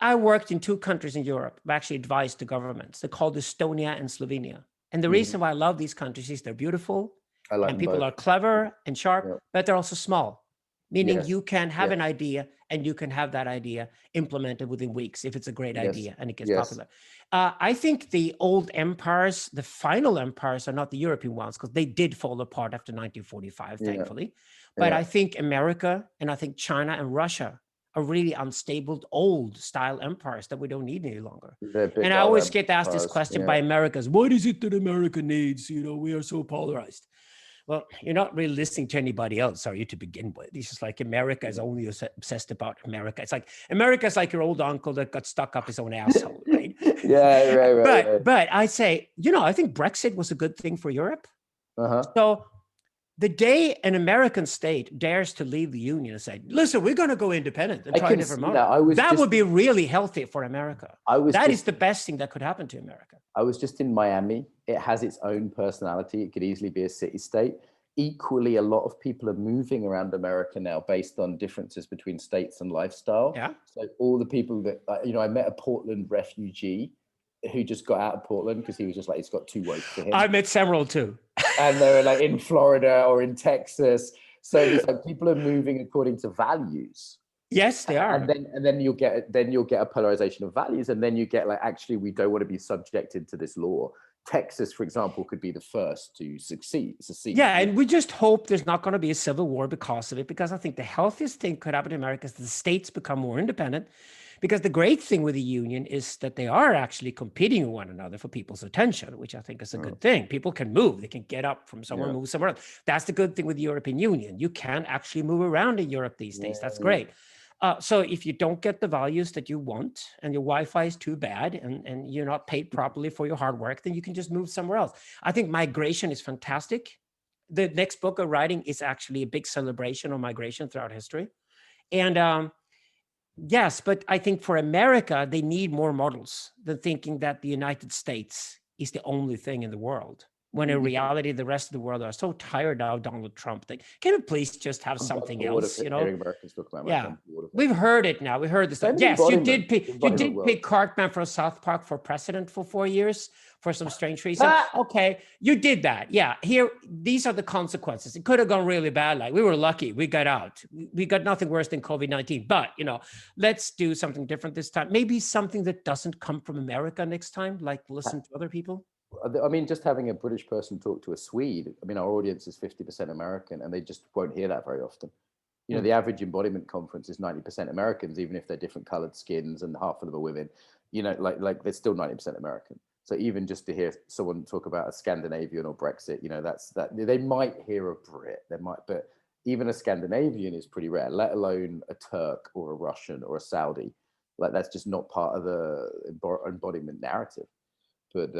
I worked in 2 countries in Europe. I've actually advised the governments. They're called Estonia and Slovenia. And the reason why I love these countries is they're beautiful, and people are clever and sharp, but they're also small, meaning you can have an idea and you can have that idea implemented within weeks if it's a great idea and it gets popular. I think the old empires, the final empires, are not the European ones, because they did fall apart after 1945, thankfully. But I think America and I think China and Russia are really unstable, old style empires that we don't need any longer. And I always get asked this question by Americans: what is it that America needs? You know, we are so polarized. Well, you're not really listening to anybody else, are you, to begin with? It's just like America is only obsessed about America. It's like America's like your old uncle that got stuck up his own asshole, right? Right. But I say, you know, I think Brexit was a good thing for Europe. So the day an American state dares to leave the union and say, listen, we're going to go independent and try a different model, that would be really healthy for America. That is the best thing that could happen to America. I was just in Miami. It has its own personality. It could easily be a city-state. Equally, a lot of people are moving around America now based on differences between states and lifestyle. So all the people that, you know, I met a Portland refugee who just got out of Portland because he was just like, it's got too woke for him. I met several too. And they were like in Florida or in Texas. So it's like people are moving according to values. Yes, they are. And then you'll get a polarization of values, and then you get like, actually, we don't want to be subjected to this law. Texas, for example, could be the first to succeed. Yeah, and we just hope there's not going to be a civil war because of it, because I think the healthiest thing could happen in America is the states become more independent. Because the great thing with the union is that they are actually competing with one another for people's attention, which I think is a good thing. People can move. They can get up from somewhere, move somewhere else. That's the good thing with the European Union. You can actually move around in Europe these days. That's great. So if you don't get the values that you want and your Wi-Fi is too bad and you're not paid properly for your hard work, then you can just move somewhere else. I think migration is fantastic. The next book I'm writing is actually a big celebration of migration throughout history. And yes, but I think for America, they need more models than thinking that the United States is the only thing in the world. When in reality, the rest of the world are so tired now of Donald Trump. They can we please just have something else, you know? Yeah, we've heard it now. We heard this. Yes, you did pick Cartman from South Park for president for 4 years for some strange reason. Okay, you did that. Yeah, here, these are the consequences. It could have gone really bad. Like, we were lucky. We got out. We got nothing worse than COVID-19. But, you know, let's do something different this time. Maybe something that doesn't come from America next time, like listen to other people. I mean, just having a British person talk to a Swede, I mean, our audience is 50% American, and they just won't hear that very often. You know, the average embodiment conference is 90% Americans, even if they're different colored skins and half of them are women, you know, like they're still 90% American. So even just to hear someone talk about a Scandinavian or Brexit, you know, that they might hear a Brit, but even a Scandinavian is pretty rare, let alone a Turk or a Russian or a Saudi. Like, that's just not part of the embodiment narrative. But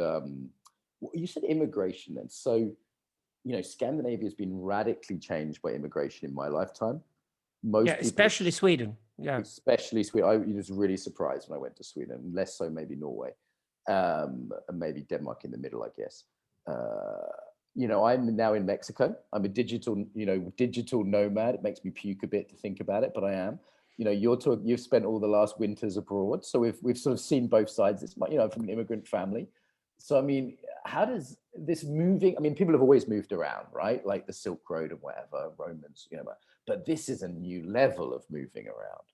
you said immigration then. So, you know, Scandinavia has been radically changed by immigration in my lifetime. Especially Sweden. Yeah, especially Sweden. I was really surprised when I went to Sweden. Less so maybe Norway, and maybe Denmark in the middle, I guess. You know, I'm now in Mexico. I'm a digital nomad. It makes me puke a bit to think about it, but I am. You know, you've spent all the last winters abroad, so we've sort of seen both sides. It's, you know, from an immigrant family. So, I mean, how does this moving, I mean, people have always moved around, right? Like the Silk Road and whatever, Romans, you know, but this is a new level of moving around.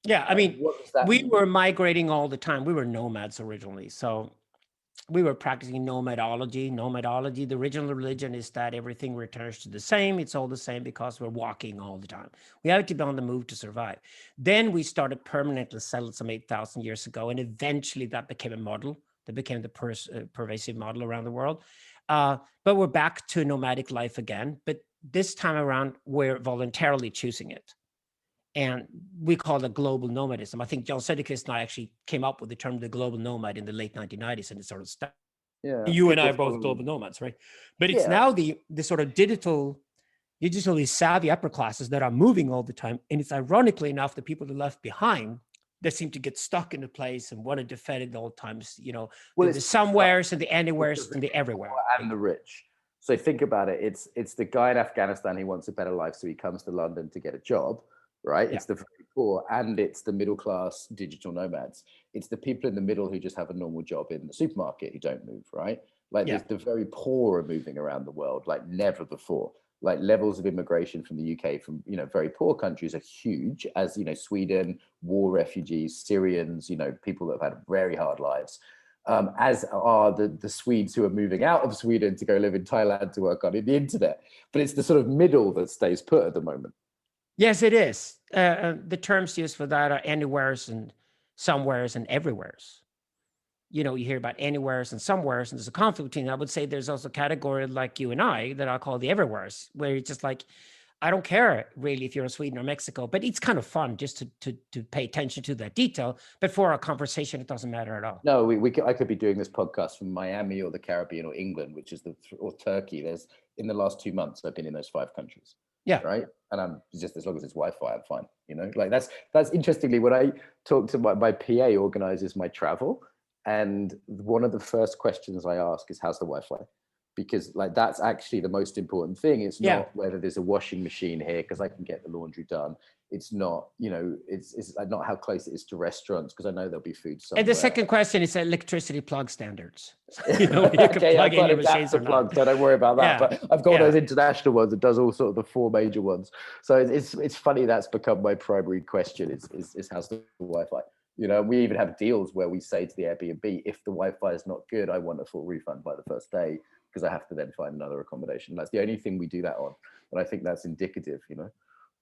Yeah, I mean, we were migrating all the time. We were nomads originally. So we were practicing nomadology. The original religion is that everything returns to the same. It's all the same because we're walking all the time. We have to be on the move to survive. Then we started permanently settled some 8,000 years ago. And eventually that became a model that became the pervasive model around the world. But we're back to nomadic life again. But this time around, we're voluntarily choosing it. And we call it global nomadism. I think John Sedgwick and I actually came up with the term the global nomad in the late 1990s, and it sort of stuck. Yeah, you and I are both global nomads, right? But it's now the sort of digitally savvy upper classes that are moving all the time. And it's ironically enough, the people that are left behind that seem to get stuck in a place and want to defend it at all times, you know, the somewheres and the anywheres and the everywhere. And the rich. So think about it. It's the guy in Afghanistan who wants a better life, so he comes to London to get a job, right? Yeah. It's the very poor, and it's the middle class digital nomads. It's the people in the middle who just have a normal job in the supermarket who don't move, right? Like the very poor are moving around the world like never before. Like levels of immigration from the UK from, you know, very poor countries are huge, as, you know, Sweden, war refugees, Syrians, you know, people that have had very hard lives, as are the Swedes who are moving out of Sweden to go live in Thailand to work on the internet. But it's the sort of middle that stays put at the moment. Yes, it is. The terms used for that are anywheres and somewheres and everywheres. You know, you hear about anywheres and somewheres, and there's a conflict between them. I would say there's also a category like you and I that I call the everywheres, where it's just like, I don't care really if you're in Sweden or Mexico, but it's kind of fun just to pay attention to that detail. But for our conversation, it doesn't matter at all. No, I could be doing this podcast from Miami or the Caribbean or England, which is or Turkey. There's in the last 2 months, I've been in those 5 countries. Yeah. Right. And I'm just, as long as it's Wi-Fi, I'm fine. You know, like that's interestingly, when I talk to my PA organizes my travel, and one of the first questions I ask is, how's the Wi-Fi? Because like, that's actually the most important thing. It's not whether there's a washing machine here because I can get the laundry done. It's not, you know, it's not how close it is to restaurants because I know there'll be food somewhere. And the second question is electricity plug standards. You know, you can plug in your machines or not. So don't worry about that. But I've got those international ones that does all sort of the 4 major ones. So it's funny that's become my primary question is how's the Wi-Fi? You know, we even have deals where we say to the Airbnb, if the Wi-Fi is not good, I want a full refund by the first day because I have to then find another accommodation. That's the only thing we do that on. And I think that's indicative, you know.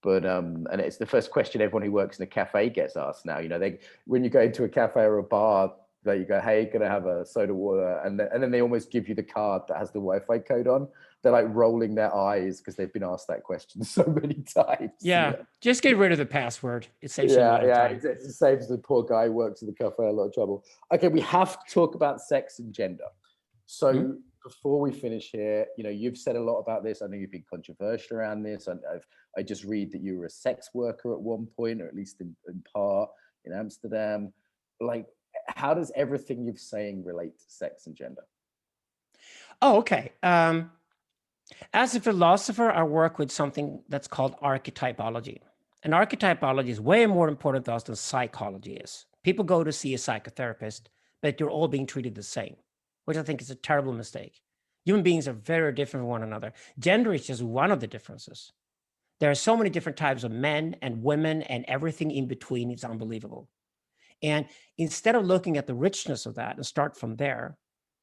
But and it's the first question everyone who works in a cafe gets asked now. You know, when you go into a cafe or a bar, that you go, hey, can I have a soda water? And then they almost give you the card that has the Wi-Fi code on. They're like rolling their eyes because they've been asked that question so many times. Yeah, just get rid of the password. It saves you a lot of time. It saves the poor guy who works in the cafe a lot of trouble. Okay, we have to talk about sex and gender. So before we finish here, you know, you've said a lot about this. I know you've been controversial around this. I just read that you were a sex worker at one point, or at least in part, in Amsterdam. Like, how does everything you're saying relate to sex and gender? Oh, okay. As a philosopher, I work with something that's called archetypology. And archetypology is way more important to us than psychology is. People go to see a psychotherapist, but you're all being treated the same, which I think is a terrible mistake. Human beings are very different from one another. Gender is just one of the differences. There are so many different types of men and women and everything in between. It's unbelievable. And instead of looking at the richness of that and start from there,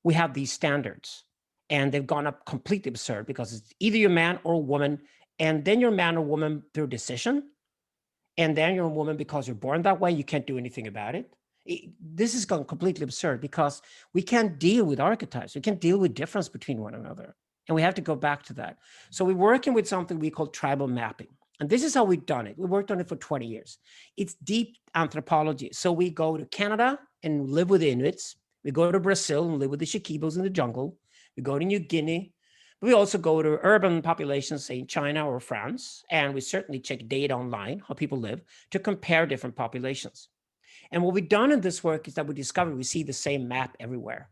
we have these standards. And they've gone up completely absurd because it's either you're a man or a woman, and then you're a man or woman through decision, and then you're a woman because you're born that way. You can't do anything about it. This has gone completely absurd because we can't deal with archetypes. We can't deal with difference between one another. And we have to go back to that. So we're working with something we call tribal mapping. And this is how we've done it. We worked on it for 20 years. It's deep anthropology. So we go to Canada and live with the Inuits. We go to Brazil and live with the Shikibos in the jungle. We go to New Guinea, but we also go to urban populations, say in China or France, and we certainly check data online, how people live, to compare different populations. And what we've done in this work is that we discovered we see the same map everywhere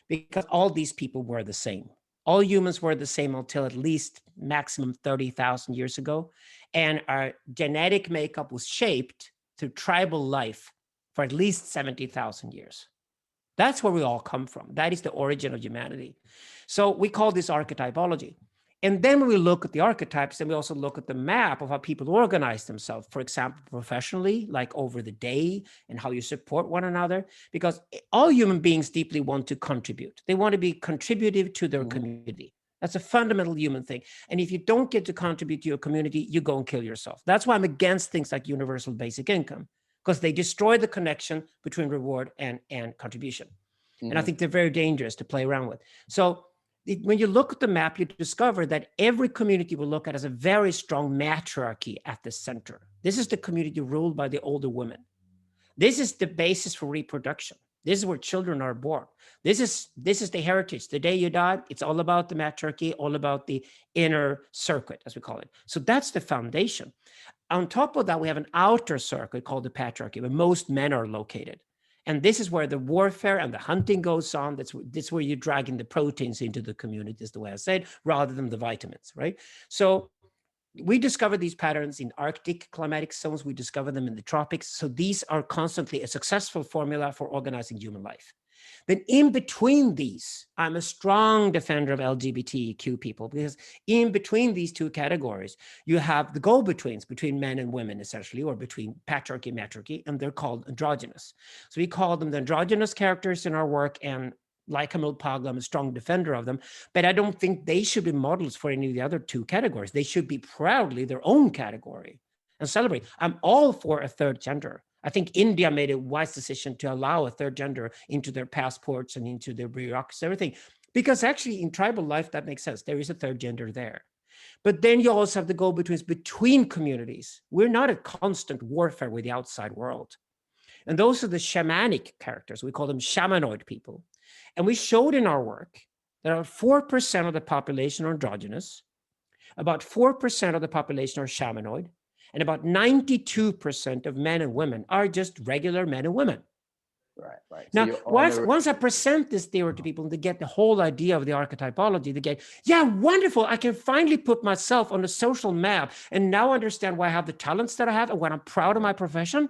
because all these people were the same. All humans were the same until at least maximum 30,000 years ago. And our genetic makeup was shaped through tribal life for at least 70,000 years. That's where we all come from. That is the origin of humanity. So we call this archetypology. And then when we look at the archetypes, then we also look at the map of how people organize themselves, for example, professionally, like over the day and how you support one another, because all human beings deeply want to contribute. They want to be contributive to their community. That's a fundamental human thing. And if you don't get to contribute to your community, you go and kill yourself. That's why I'm against things like universal basic income, because they destroy the connection between reward and contribution. And I think they're very dangerous to play around with. So when you look at the map, you discover that every community will look at as a very strong matriarchy at the center. This is the community ruled by the older women. This is the basis for reproduction. This is where children are born. This is the heritage. The day you die, it's all about the matriarchy, all about the inner circuit, as we call it. So that's the foundation. On top of that, we have an outer circuit called the patriarchy, where most men are located. And this is where the warfare and the hunting goes on. That's where you're dragging the proteins into the community, is the way I said, rather than the vitamins, right? So we discover these patterns in Arctic climatic zones. We discover them in the tropics. So these are constantly a successful formula for organizing human life. Then in between these, I'm a strong defender of LGBTQ people, because in between these two categories, you have the go-betweens between men and women, essentially, or between patriarchy and matriarchy, and they're called androgynous. So we call them the androgynous characters in our work, and like Camille Paglia, I'm a strong defender of them, but I don't think they should be models for any of the other two categories. They should be proudly their own category and celebrate. I'm all for a third gender. I think India made a wise decision to allow a third gender into their passports and into their bureaucracy, everything, because actually in tribal life, that makes sense. There is a third gender there. But then you also have the go-betweens between communities. We're not at constant warfare with the outside world. And those are the shamanic characters. We call them shamanoid people. And we showed in our work that 4% of the population are androgynous, about 4% of the population are shamanoid, and about 92% of men and women are just regular men and women. Right. Now, once I present this theory to people, they get the whole idea of the archetypology. They get, yeah, wonderful. I can finally put myself on a social map and now understand why I have the talents that I have and when I'm proud of my profession.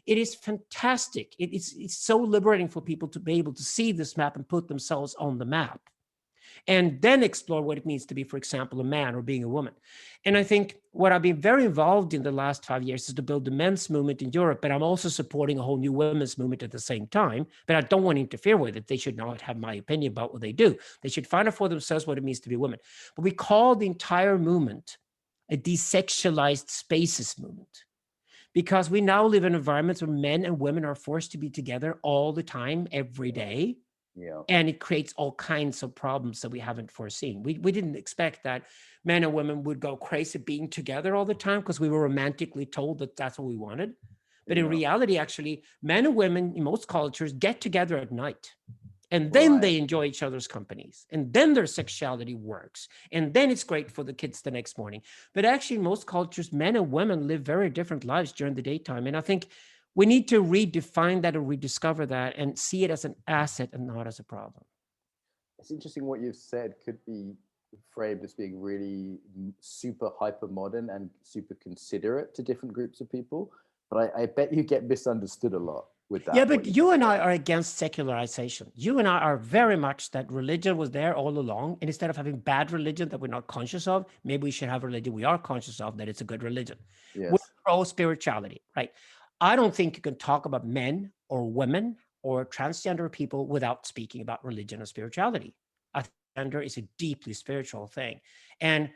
It is fantastic. It's so liberating for people to be able to see this map and put themselves on the map, and then explore what it means to be, for example, a man or being a woman. And I think what I've been very involved in the last 5 years is to build the men's movement in Europe, but I'm also supporting a whole new women's movement at the same time, but I don't want to interfere with it. They should not have my opinion about what they do. They should find out for themselves what it means to be a woman. But we call the entire movement a desexualized spaces movement, because we now live in environments where men and women are forced to be together all the time, every day. Yeah. And it creates all kinds of problems that we haven't foreseen. We didn't expect that men and women would go crazy being together all the time because we were romantically told that that's what we wanted. But in reality, actually, men and women in most cultures get together at night. And then they enjoy each other's companies. And then their sexuality works. And then it's great for the kids the next morning. But actually, in most cultures, men and women live very different lives during the daytime. And I think we need to redefine that or rediscover that and see it as an asset and not as a problem. It's interesting what you've said could be framed as being really super hyper modern and super considerate to different groups of people. But I bet you get misunderstood a lot with that. Yeah, but you and I are against secularization. You and I are very much that religion was there all along. And instead of having bad religion that we're not conscious of, maybe we should have a religion we are conscious of, that it's a good religion. Yes. We're pro-spirituality, right? I don't think you can talk about men or women or transgender people without speaking about religion and spirituality. I think gender is a deeply spiritual thing. And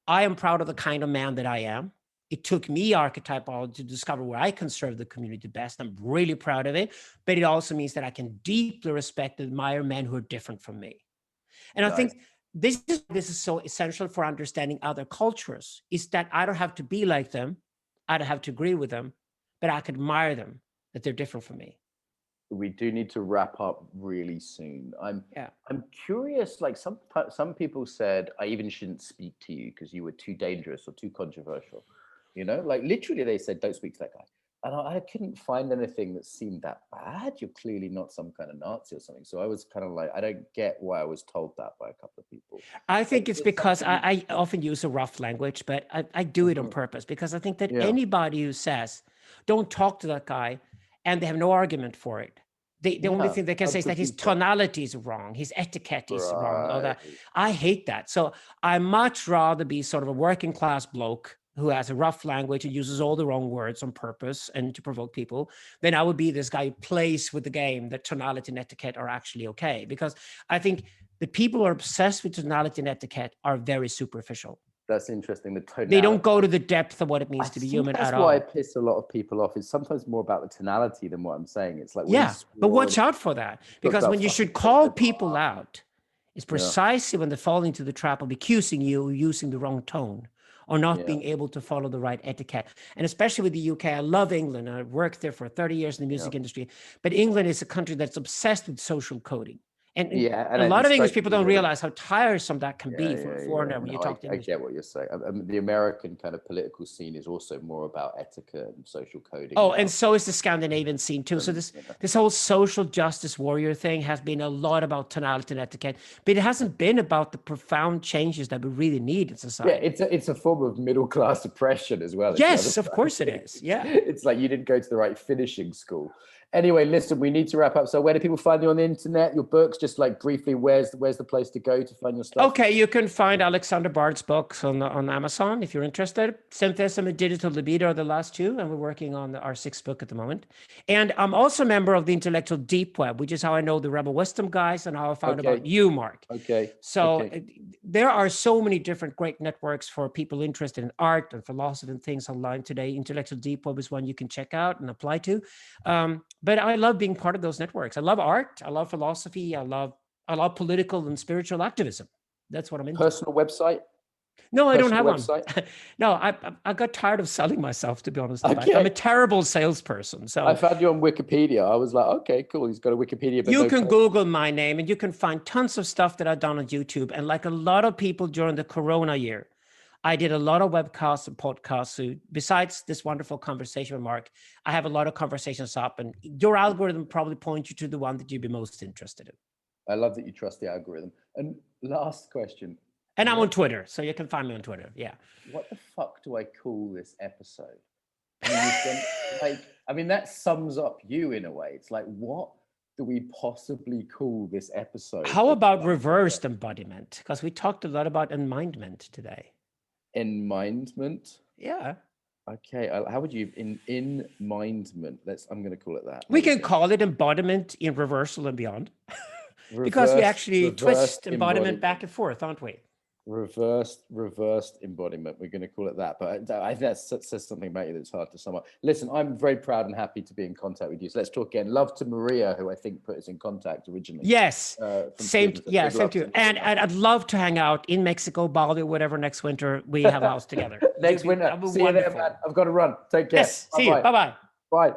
I am proud of the kind of man that I am. It took me archetypology to discover where I can serve the community best. I'm really proud of it. But it also means that I can deeply respect and admire men who are different from me. And I think this is so essential for understanding other cultures, is that I don't have to be like them. I don't have to agree with them, but I can admire them, that they're different from me. We do need to wrap up really soon. I'm curious, like some people said, I even shouldn't speak to you because you were too dangerous or too controversial. You know, like literally they said, don't speak to that guy. And I couldn't find anything that seemed that bad. You're clearly not some kind of Nazi or something. So I was kind of like, I don't get why I was told that by a couple of people. I think it's because I often use a rough language, but I do it on purpose, because I think that anybody who says, don't talk to that guy, and they have no argument for it. The only thing they can say is that his tonality is wrong, his etiquette is wrong, all that. I hate that. So I much rather be sort of a working class bloke who has a rough language and uses all the wrong words on purpose and to provoke people, then I would be this guy who plays with the game that tonality and etiquette are actually okay. Because I think the people who are obsessed with tonality and etiquette are very superficial. That's interesting. The tonality. They don't go to the depth of what it means to be think human that's at why all. I piss a lot of people off. It's sometimes more about the tonality than what I'm saying. It's like, Yeah, but watch out for that, because when you should call people out, it's precisely when they fall into the trap of accusing you using the wrong tone or not being able to follow the right etiquette. And especially with the UK, I love England. I worked there for 30 years in the music industry, but England is a country that's obsessed with social coding. And a lot of English people don't realize how tiresome that can be for a foreigner when you talk to English. I get what you're saying. The American kind of political scene is also more about etiquette and social coding. Oh, and so is the Scandinavian scene too. So this whole social justice warrior thing has been a lot about tonality and etiquette, but it hasn't been about the profound changes that we really need in society. Yeah, it's a form of middle class oppression as well. Yes, of course it is. Yeah, it's like you didn't go to the right finishing school. Anyway, listen, we need to wrap up. So where do people find you on the internet? Your books, just like briefly, where's the place to go to find your stuff? Okay, you can find Alexander Bard's books on Amazon if you're interested. Synthesism and Digital Libido are the last two, and we're working on our sixth book at the moment. And I'm also a member of the Intellectual Deep Web, which is how I know the Rebel Wisdom guys and how I found about you, Mark. Okay. So there are so many different great networks for people interested in art and philosophy and things online today. Intellectual Deep Web is one you can check out and apply to. But I love being part of those networks. I love art. I love philosophy. I love political and spiritual activism. That's what I'm into. Personal website? No, I don't have one. No, I got tired of selling myself, to be honest. Okay. I'm a terrible salesperson. So I found you on Wikipedia. I was like, okay, cool. He's got a Wikipedia. But you can Google my name and you can find tons of stuff that I've done on YouTube. And like a lot of people during the Corona year, I did a lot of webcasts and podcasts. So besides this wonderful conversation with Mark, I have a lot of conversations up, and your algorithm probably points you to the one that you'd be most interested in. I love that you trust the algorithm. And last question. And I'm on Twitter, so you can find me on Twitter. Yeah. What the fuck do I call this episode? I mean, that sums up you in a way. It's like, what do we possibly call this episode? How about reversed embodiment? Because we talked a lot about enmindment today. Enmindment? Yeah. Okay. How would you enmindment? I'm going to call it that. We can call it embodiment in reversal and beyond. Because we actually twist embodiment back and forth, aren't we? Reversed embodiment. We're going to call it that. But I think that says something about you that's hard to sum up. Listen, I'm very proud and happy to be in contact with you. So let's talk again. Love to Maria, who I think put us in contact originally. Yes. Same to you. And I'd love to hang out in Mexico, Bali, whatever, next winter we have a house together. Next winter. See you there, man. I've got to run. Take care. Yes. See you. Bye-bye. Bye.